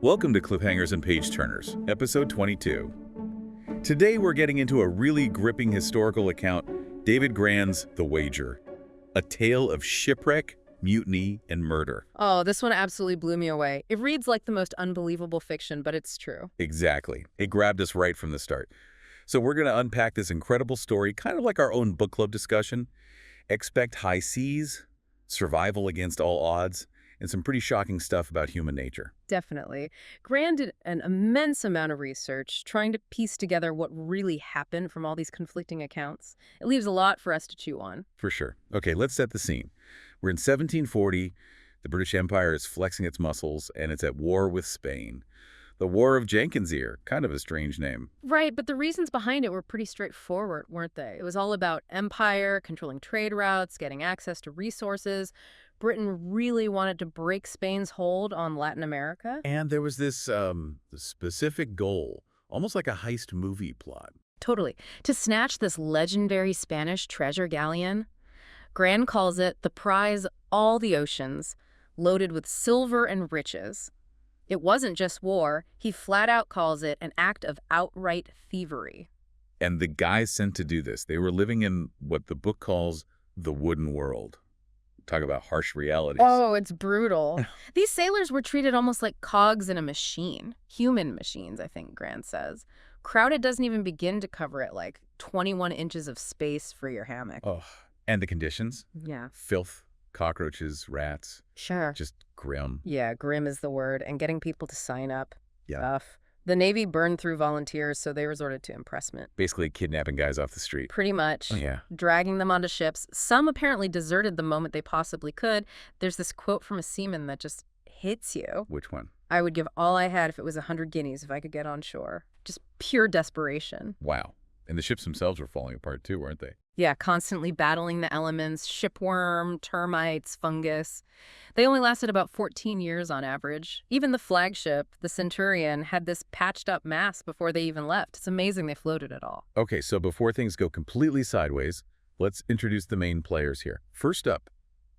Welcome to Cliffhangers and Page Turners, episode 22. Today we're getting into a really gripping historical account, David Grann's The Wager, a tale of shipwreck, mutiny, and murder. Oh, this one absolutely blew me away. It reads like the most unbelievable fiction, but it's true. Exactly. It grabbed us right from the start. So we're going to unpack this incredible story, kind of like our own book club discussion. Expect high seas, survival against all odds, and some pretty shocking stuff about human nature. Definitely. Grann did an immense amount of research trying to piece together what really happened from all these conflicting accounts. It leaves a lot for us to chew on. For sure. Okay, let's set the scene. We're in 1740. The British Empire is flexing its muscles, and it's at war with Spain. The War of Jenkins' Ear, kind of a strange name. Right, but the reasons behind it were pretty straightforward, weren't they? It was all about empire, controlling trade routes, getting access to resources. Britain really wanted to break Spain's hold on Latin America. And there was this specific goal, almost like a heist movie plot. Totally. To snatch this legendary Spanish treasure galleon. Grann calls it the prize all the oceans, loaded with silver and riches. It wasn't just war. He flat out calls it an act of outright thievery. And the guys sent to do this, they were living in what the book calls the wooden world. Talk about harsh realities. Oh, it's brutal. These sailors were treated almost like cogs in a machine. Human machines, I think Grann says. Crowded doesn't even begin to cover it, like 21 inches of space for your hammock. Oh, and the conditions? Yeah. Filth, cockroaches, rats. Sure. Just grim. Yeah, grim is the word. And getting people to sign up. Yeah. Tough. The Navy burned through volunteers, so they resorted to impressment. Basically kidnapping guys off the street. Pretty much. Oh, yeah. Dragging them onto ships. Some apparently deserted the moment they possibly could. There's this quote from a seaman that just hits you. Which one? I would give all I had if it was 100 guineas if I could get on shore. Just pure desperation. Wow. And the ships themselves were falling apart too, weren't they? Yeah, constantly battling the elements, shipworm, termites, fungus. They only lasted about 14 years on average. Even the flagship, the Centurion, had this patched up mast before they even left. It's amazing they floated at all. Okay, so before things go completely sideways, let's introduce the main players here. First up,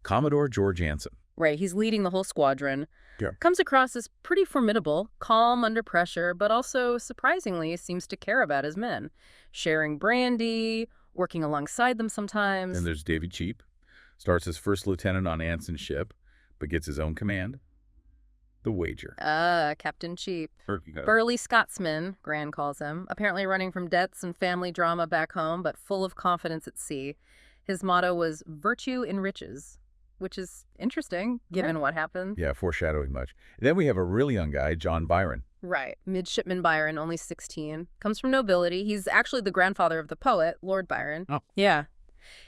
Commodore George Anson. Right, he's leading the whole squadron. Yeah. Comes across as pretty formidable, calm under pressure, but also, surprisingly, seems to care about his men. Sharing brandy, working alongside them sometimes. And there's David Cheap. Starts as first lieutenant on Anson's ship, but gets his own command. The Wager. Captain Cheap. Burly Scotsman, Grann calls him. Apparently running from debts and family drama back home, but full of confidence at sea. His motto was virtue enriches, which is interesting, given what happened. Yeah, foreshadowing much. Then we have a really young guy, John Byron. Right. Midshipman Byron, only 16. Comes from nobility. He's actually the grandfather of the poet, Lord Byron. Oh. Yeah.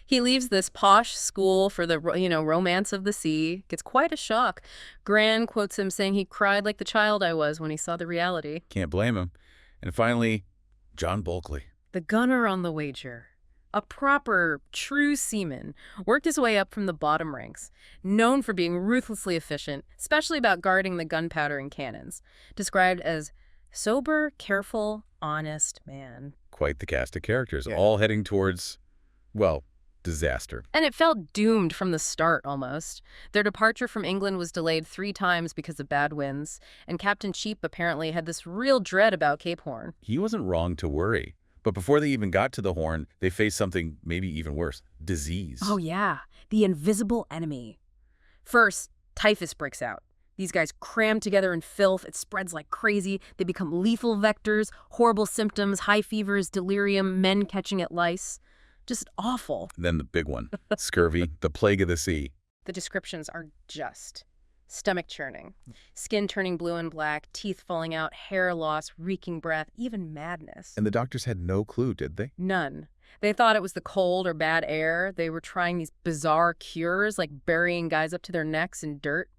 He leaves this posh school for the, romance of the sea. Gets quite a shock. Grann quotes him saying he cried like the child I was when he saw the reality. Can't blame him. And finally, John Bulkley. The gunner on the Wager. A proper, true seaman, worked his way up from the bottom ranks, known for being ruthlessly efficient, especially about guarding the gunpowder and cannons. Described as sober, careful, honest man. Quite the cast of characters, Yeah. all heading towards, well, disaster. And it felt doomed from the start, almost. Their departure from England was delayed 3 times because of bad winds, and Captain Cheap apparently had this real dread about Cape Horn. He wasn't wrong to worry. But before they even got to the Horn, they faced something maybe even worse, disease. Oh, yeah. The invisible enemy. First, typhus breaks out. These guys cram together in filth. It spreads like crazy. They become lethal vectors, horrible symptoms, high fevers, delirium, men catching at lice. Just awful. Then the big one, scurvy, the plague of the sea. The descriptions are just stomach churning, skin turning blue and black, teeth falling out, hair loss, reeking breath, even madness. And the doctors had no clue, did they? None. They thought it was the cold or bad air. They were trying these bizarre cures, like burying guys up to their necks in dirt.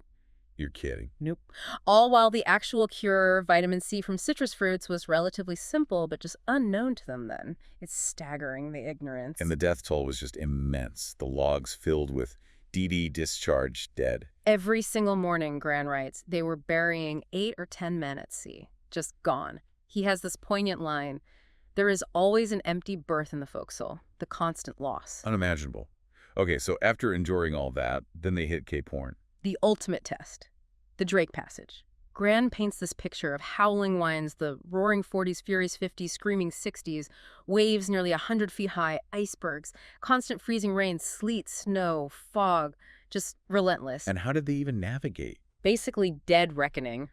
You're kidding. Nope. All while the actual cure, vitamin C from citrus fruits, was relatively simple, but just unknown to them then. It's staggering, the ignorance. And the death toll was just immense. The logs filled with DD discharged dead. Every single morning, Grann writes, they were burying 8 or 10 men at sea. Just gone. He has this poignant line, there is always an empty berth in the forecastle, the constant loss. Unimaginable. Okay, so after enduring all that, then they hit Cape Horn. The ultimate test. The Drake Passage. Grann paints this picture of howling winds, the roaring 40s, furious 50s, screaming 60s, waves nearly 100 feet high, icebergs, constant freezing rain, sleet, snow, fog, just relentless. And how did they even navigate? Basically dead reckoning,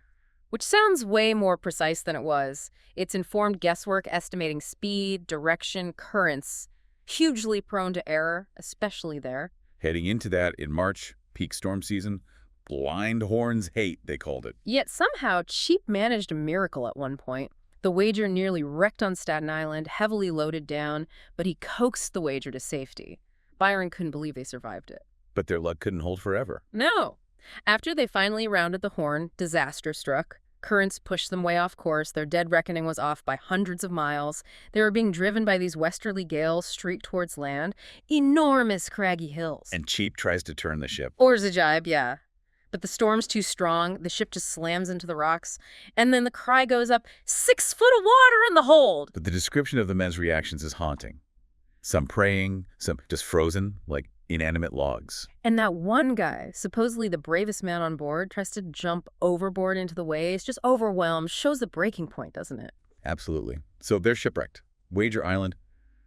which sounds way more precise than it was. It's informed guesswork estimating speed, direction, currents, hugely prone to error, especially there. Heading into that in March, peak storm season, blind horns hate, they called it. Yet somehow, Cheap managed a miracle at one point. The wager nearly wrecked on Staten Island, heavily loaded down, but he coaxed the wager to safety. Byron couldn't believe they survived it. But their luck couldn't hold forever. No. After they finally rounded the Horn, disaster struck. Currents pushed them way off course. Their dead reckoning was off by hundreds of miles. They were being driven by these westerly gales streaked towards land. Enormous craggy hills. And Cheap tries to turn the ship. Or Zajibe, yeah. But the storm's too strong, the ship just slams into the rocks, and then the cry goes up, 6 foot of water in the hold! But the description of the men's reactions is haunting. Some praying, some just frozen, like inanimate logs. And that one guy, supposedly the bravest man on board, tries to jump overboard into the waves, just overwhelmed, shows the breaking point, doesn't it? Absolutely. So they're shipwrecked. Wager Island,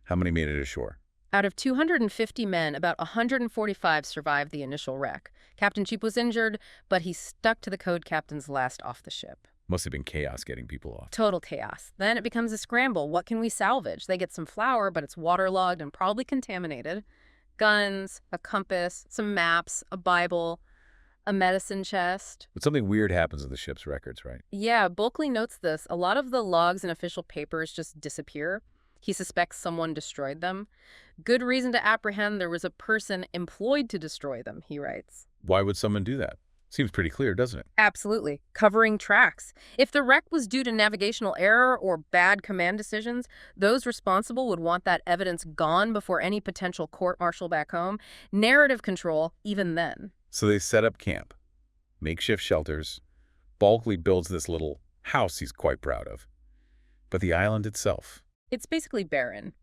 how many made it ashore? Out of 250 men, about 145 survived the initial wreck. Captain Cheap was injured, but he stuck to the code captain's last off the ship. Must have been chaos getting people off. Total chaos. Then it becomes a scramble. What can we salvage? They get some flour, but it's waterlogged and probably contaminated. Guns, a compass, some maps, a Bible, a medicine chest. But something weird happens in the ship's records, right? Yeah, Bulkley notes this. A lot of the logs and official papers just disappear. He suspects someone destroyed them. Good reason to apprehend there was a person employed to destroy them, he writes. Why would someone do that? Seems pretty clear, doesn't it? Absolutely. Covering tracks. If the wreck was due to navigational error or bad command decisions, those responsible would want that evidence gone before any potential court-martial back home. Narrative control, even then. So they set up camp, makeshift shelters. Bulkley builds this little house he's quite proud of. But the island itself? It's basically barren.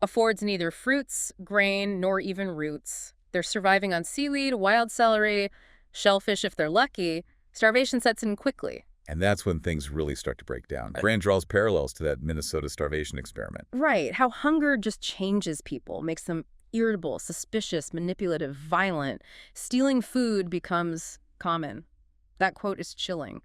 Affords neither fruits, grain, nor even roots. They're surviving on seaweed, wild celery, shellfish if they're lucky. Starvation sets in quickly. And that's when things really start to break down. Grann draws parallels to that Minnesota starvation experiment. Right, how hunger just changes people, makes them irritable, suspicious, manipulative, violent. Stealing food becomes common. That quote is chilling.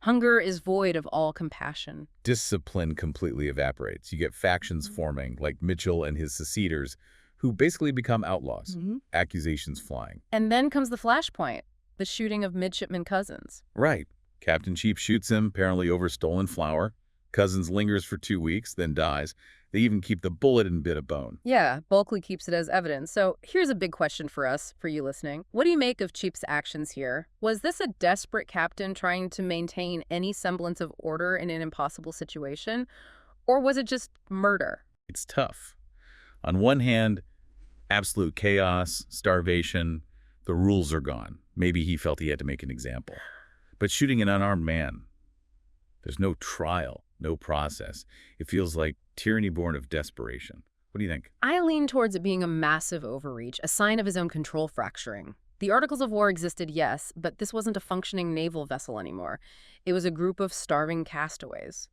Hunger is void of all compassion. Discipline completely evaporates. You get factions forming, like Mitchell and his seceders, who basically become outlaws. Accusations flying. And then comes the flashpoint, the shooting of Midshipman Cousins. Right. Captain Cheap shoots him, apparently over stolen flour. Cousins lingers for 2 weeks, then dies. They even keep the bullet and bit of bone. Yeah, Bulkley keeps it as evidence. So here's a big question for us, for you listening. What do you make of Cheap's actions here? Was this a desperate captain trying to maintain any semblance of order in an impossible situation? Or was it just murder? It's tough. On one hand, absolute chaos, starvation, the rules are gone. Maybe he felt he had to make an example. But shooting an unarmed man, there's no trial, no process. It feels like tyranny born of desperation. What do you think? I lean towards it being a massive overreach, a sign of his own control fracturing. The Articles of War existed, yes, but this wasn't a functioning naval vessel anymore. It was a group of starving castaways.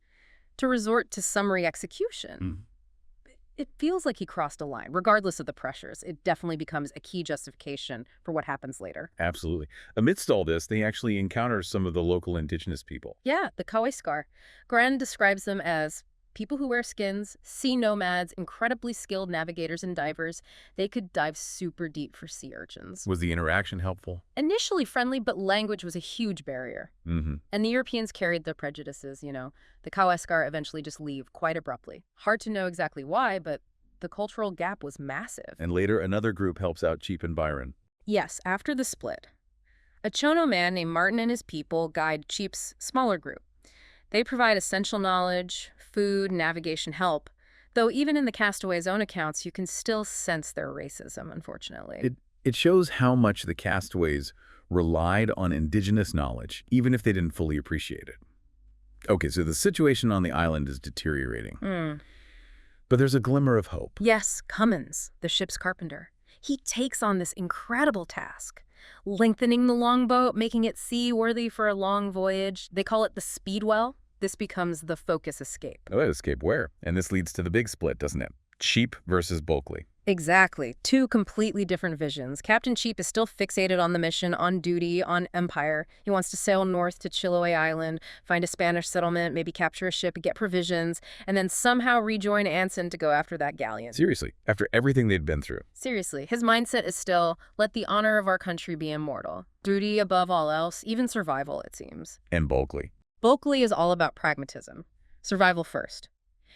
To resort to summary execution, it feels like he crossed a line. Regardless of the pressures, it definitely becomes a key justification for what happens later. Absolutely. Amidst all this, they actually encounter some of the local indigenous people. Yeah, the Kawaiskar. Grann describes them as people who wear skins, sea nomads, incredibly skilled navigators and divers. They could dive super deep for sea urchins. Was the interaction helpful? Initially friendly, but language was a huge barrier. And the Europeans carried their prejudices, you know. The Kawaiskar eventually just leave quite abruptly. Hard to know exactly why, but the cultural gap was massive. And later, another group helps out Cheap and Byron. Yes, after the split. A Chono man named Martin and his people guide Cheap's smaller group. They provide essential knowledge, food, navigation help, though even in the castaways' own accounts, you can still sense their racism, unfortunately. It shows how much the castaways relied on indigenous knowledge, even if they didn't fully appreciate it. Okay, so the situation on the island is deteriorating. But there's a glimmer of hope. Yes, Cummins, the ship's carpenter. He takes on this incredible task. lengthening the longboat, making it seaworthy for a long voyage. They call it the speedwell. This becomes the focus escape. Oh, that escape where? And this leads to the big split, doesn't it? Cheap versus Bulkley. Exactly. Two completely different visions. Captain Cheap is still fixated on the mission, on duty, on empire. He wants to sail north to Chiloé Island, find a Spanish settlement, maybe capture a ship, get provisions, and then somehow rejoin Anson to go after that galleon. Seriously, after everything they'd been through. Seriously, his mindset is still, let the honor of our country be immortal. Duty above all else, even survival, it seems. And Bulkley. Bulkley is all about pragmatism. Survival first.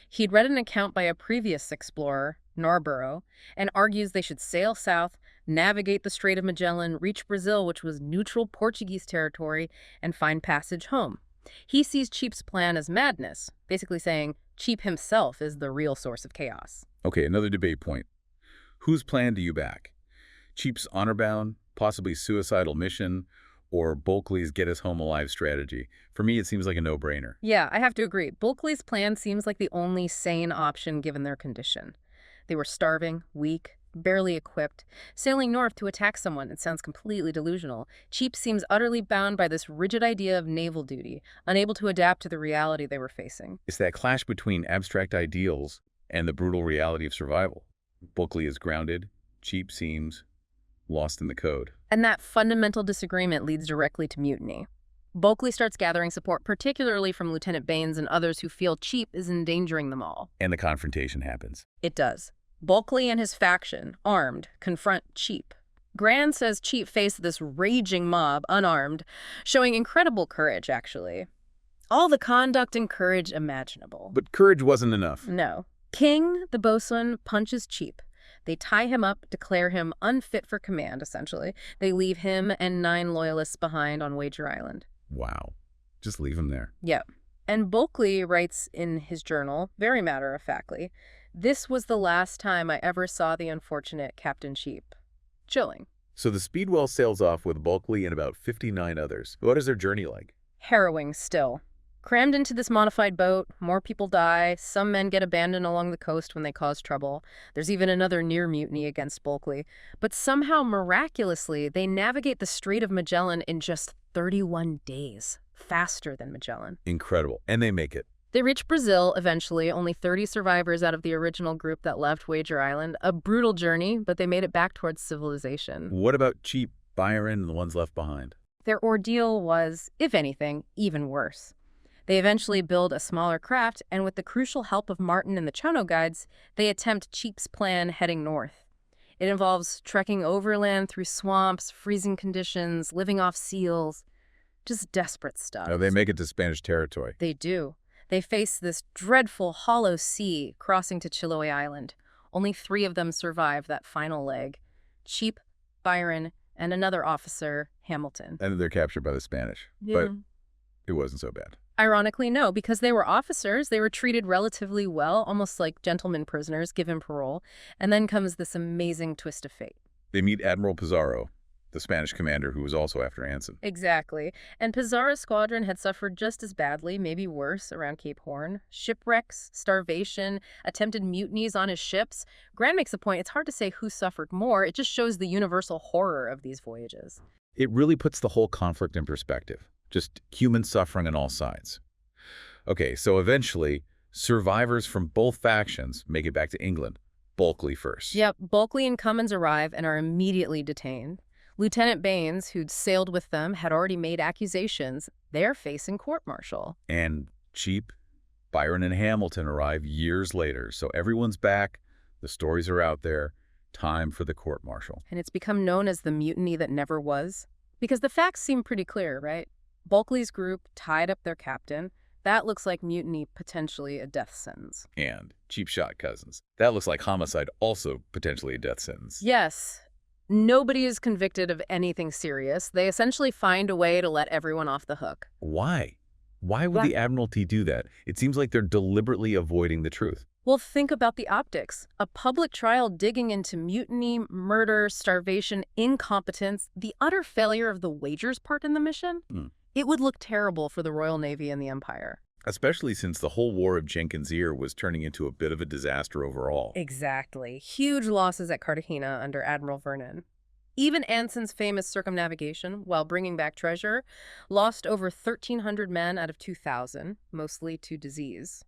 He'd read an account by a previous explorer, Narborough, and argues they should sail south, navigate the Strait of Magellan, reach Brazil, which was neutral Portuguese territory, and find passage home. He sees Cheap's plan as madness, basically saying Cheap himself is the real source of chaos. Okay, another debate point. Whose plan do you back? Cheap's honor-bound, possibly suicidal mission, or Bulkley's get-us-home-alive strategy? For me, it seems like a no-brainer. Yeah, I have to agree. Bulkley's plan seems like the only sane option given their condition. They were starving, weak, barely equipped. Sailing north to attack someone, it sounds completely delusional. Cheap seems utterly bound by this rigid idea of naval duty, unable to adapt to the reality they were facing. It's that clash between abstract ideals and the brutal reality of survival. Bulkley is grounded. Cheap seems lost in the code. And that fundamental disagreement leads directly to mutiny. Bulkley starts gathering support, particularly from Lieutenant Baines and others who feel Cheap is endangering them all. And the confrontation happens. It does. Bulkley and his faction, armed, confront Cheap. Grann says Cheap faced this raging mob, unarmed, showing incredible courage, actually. All the conduct and courage imaginable. But courage wasn't enough. No. King, the bosun, punches Cheap. They tie him up, declare him unfit for command, essentially. They leave him and 9 loyalists behind on Wager Island. Wow. Just leave him there. Yep. And Bulkley writes in his journal, very matter-of-factly, "This was the last time I ever saw the unfortunate Captain Cheap." Chilling. So the Speedwell sails off with Bulkley and about 59 others. What is their journey like? Harrowing still. Crammed into this modified boat, more people die, some men get abandoned along the coast when they cause trouble. There's even another near mutiny against Bulkley. But somehow, miraculously, they navigate the Strait of Magellan in just 31 days. Faster than Magellan. Incredible. And they make it. They reach Brazil eventually, only 30 survivors out of the original group that left Wager Island. A brutal journey, but they made it back towards civilization. What about Cheap, Byron, and the ones left behind? Their ordeal was, if anything, even worse. They eventually build a smaller craft, and with the crucial help of Martin and the Chono guides, they attempt Cheap's plan heading north. It involves trekking overland through swamps, freezing conditions, living off seals. Just desperate stuff. Oh, they make it to Spanish territory. They do. They face this dreadful hollow sea crossing to Chiloé Island. Only 3 of them survive that final leg. Cheap, Byron, and another officer, Hamilton. And they're captured by the Spanish. Yeah. But it wasn't so bad. Ironically, no, because they were officers, they were treated relatively well, almost like gentlemen prisoners given parole. And then comes this amazing twist of fate. They meet Admiral Pizarro, the Spanish commander who was also after Anson. Exactly. And Pizarro's squadron had suffered just as badly, maybe worse, around Cape Horn. Shipwrecks, starvation, attempted mutinies on his ships. Grann makes a point, it's hard to say who suffered more. It just shows the universal horror of these voyages. It really puts the whole conflict in perspective. Just human suffering on all sides. Okay, so eventually, survivors from both factions make it back to England. Bulkley first. Yep, Bulkley and Cummins arrive and are immediately detained. Lieutenant Baines, who'd sailed with them, had already made accusations. They're facing court-martial. And Cheap, Byron, and Hamilton arrive years later, so everyone's back, the stories are out there, time for the court-martial. And it's become known as the mutiny that never was. Because the facts seem pretty clear, right? Bulkley's group tied up their captain. That looks like mutiny, potentially a death sentence. And Cheap shot cousins. That looks like homicide, also potentially a death sentence. Yes. Nobody is convicted of anything serious. They essentially find a way to let everyone off the hook. Why? Why would the Admiralty do that? It seems like they're deliberately avoiding the truth. Well, think about the optics. A public trial digging into mutiny, murder, starvation, incompetence, the utter failure of the Wagers part in the mission. It would look terrible for the Royal Navy and the Empire. Especially since the whole War of Jenkins' Ear was turning into a bit of a disaster overall. Exactly. Huge losses at Cartagena under Admiral Vernon. Even Anson's famous circumnavigation, while bringing back treasure, lost over 1,300 men out of 2,000, mostly to disease.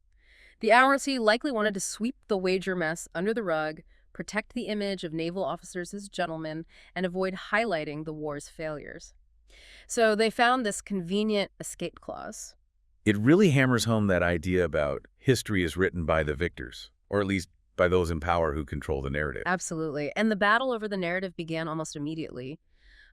The Admiralty likely wanted to sweep the wager mess under the rug, protect the image of naval officers as gentlemen, and avoid highlighting the war's failures. So they found this convenient escape clause. It really hammers home that idea about history is written by the victors, or at least by those in power who control the narrative. Absolutely. And the battle over the narrative began almost immediately.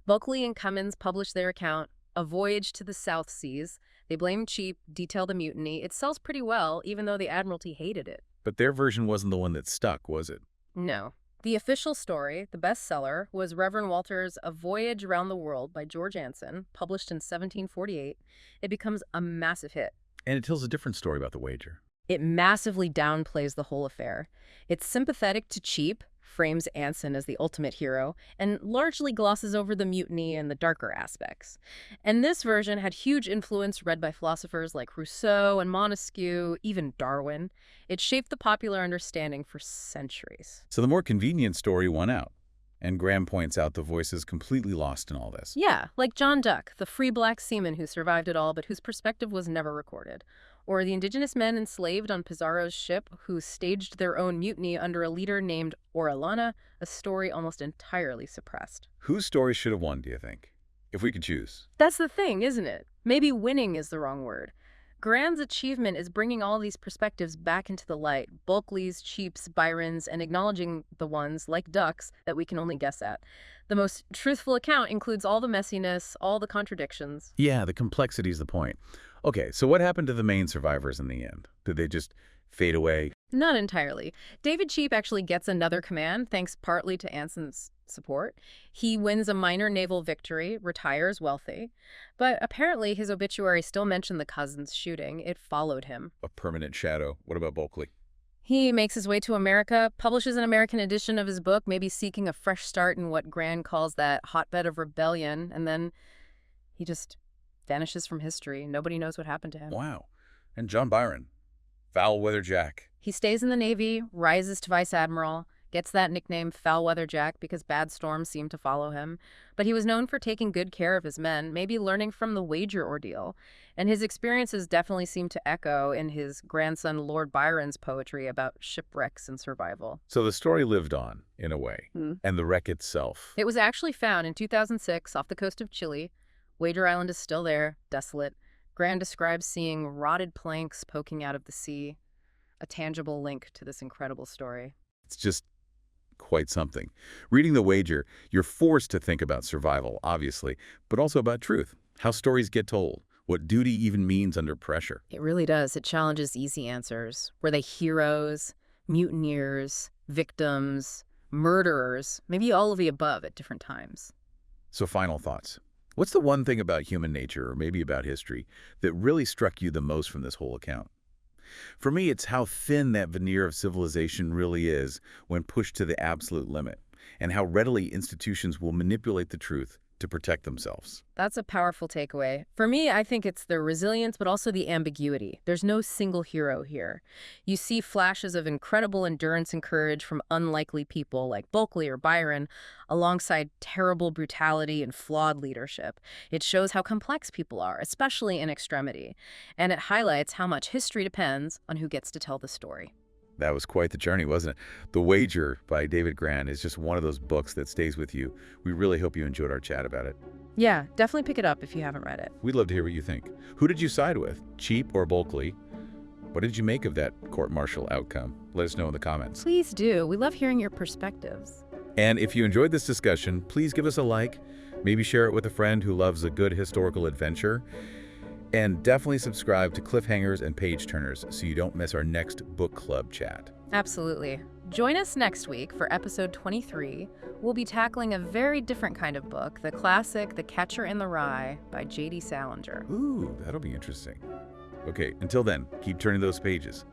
Bulkley and Cummins published their account, A Voyage to the South Seas. They blame Cheap, detail the mutiny. It sells pretty well, even though the Admiralty hated it. But their version wasn't the one that stuck, was it? No. The official story, the bestseller, was Reverend Walter's A Voyage Around the World by George Anson, published in 1748. It becomes a massive hit. And it tells a different story about the wager. It massively downplays the whole affair. It's sympathetic to Cheap, frames Anson as the ultimate hero, and largely glosses over the mutiny and the darker aspects. And this version had huge influence read by philosophers like Rousseau and Montesquieu, even Darwin. It shaped the popular understanding for centuries. So the more convenient story won out. And Graham points out the voice is completely lost in all this. Yeah, like John Duck, the free black seaman who survived it all but whose perspective was never recorded. Or the indigenous men enslaved on Pizarro's ship who staged their own mutiny under a leader named Orellana, a story almost entirely suppressed. Whose story should have won, do you think? If we could choose. That's the thing, isn't it? Maybe winning is the wrong word. Grann's achievement is bringing all these perspectives back into the light, Bulkley's, Cheap's, Byron's, and acknowledging the ones, like Duck's, that we can only guess at. The most truthful account includes all the messiness, all the contradictions. Yeah, the complexity is the point. Okay, so what happened to the main survivors in the end? Did they just fade away? Not entirely. David Cheap actually gets another command, thanks partly to Anson's support. He wins a minor naval victory, retires wealthy. But apparently his obituary still mentioned the cousins' shooting. It followed him. A permanent shadow. What about Bulkley? He makes his way to America, publishes an American edition of his book, maybe seeking a fresh start in what Grann calls that hotbed of rebellion, and then he just vanishes from history. Nobody knows what happened to him. Wow. And John Byron, Foul-Weather Jack. He stays in the Navy, rises to vice admiral, gets that nickname Foul-Weather Jack because bad storms seemed to follow him. But he was known for taking good care of his men, maybe learning from the wager ordeal. And his experiences definitely seem to echo in his grandson Lord Byron's poetry about shipwrecks and survival. So the story lived on, in a way, and the wreck itself. It was actually found in 2006 off the coast of Chile. Wager Island is still there, desolate. Grann describes seeing rotted planks poking out of the sea, a tangible link to this incredible story. It's just quite something. Reading The Wager, you're forced to think about survival, obviously, but also about truth, how stories get told, what duty even means under pressure. It really does. It challenges easy answers. Were they heroes, mutineers, victims, murderers, maybe all of the above at different times? So final thoughts. What's the one thing about human nature, or maybe about history, that really struck you the most from this whole account? For me, it's how thin that veneer of civilization really is when pushed to the absolute limit, and how readily institutions will manipulate the truth to protect themselves. That's a powerful takeaway. For me, I think it's the resilience, but also the ambiguity. There's no single hero here. You see flashes of incredible endurance and courage from unlikely people like Bulkley or Byron, alongside terrible brutality and flawed leadership. It shows how complex people are, especially in extremity. And it highlights how much history depends on who gets to tell the story. That was quite the journey, wasn't it? The Wager by David Grann is just one of those books that stays with you. We really hope you enjoyed our chat about it. Yeah, definitely pick it up if you haven't read it. We'd love to hear what you think. Who did you side with, Cheap or Bulkley? What did you make of that court-martial outcome? Let us know in the comments. Please do. We love hearing your perspectives. And if you enjoyed this discussion, please give us a like, maybe share it with a friend who loves a good historical adventure. And definitely subscribe to Cliffhangers and Page Turners so you don't miss our next book club chat. Absolutely. Join us next week for episode 23. We'll be tackling a very different kind of book, the classic The Catcher in the Rye by J.D. Salinger. Ooh, that'll be interesting. Okay, until then, keep turning those pages.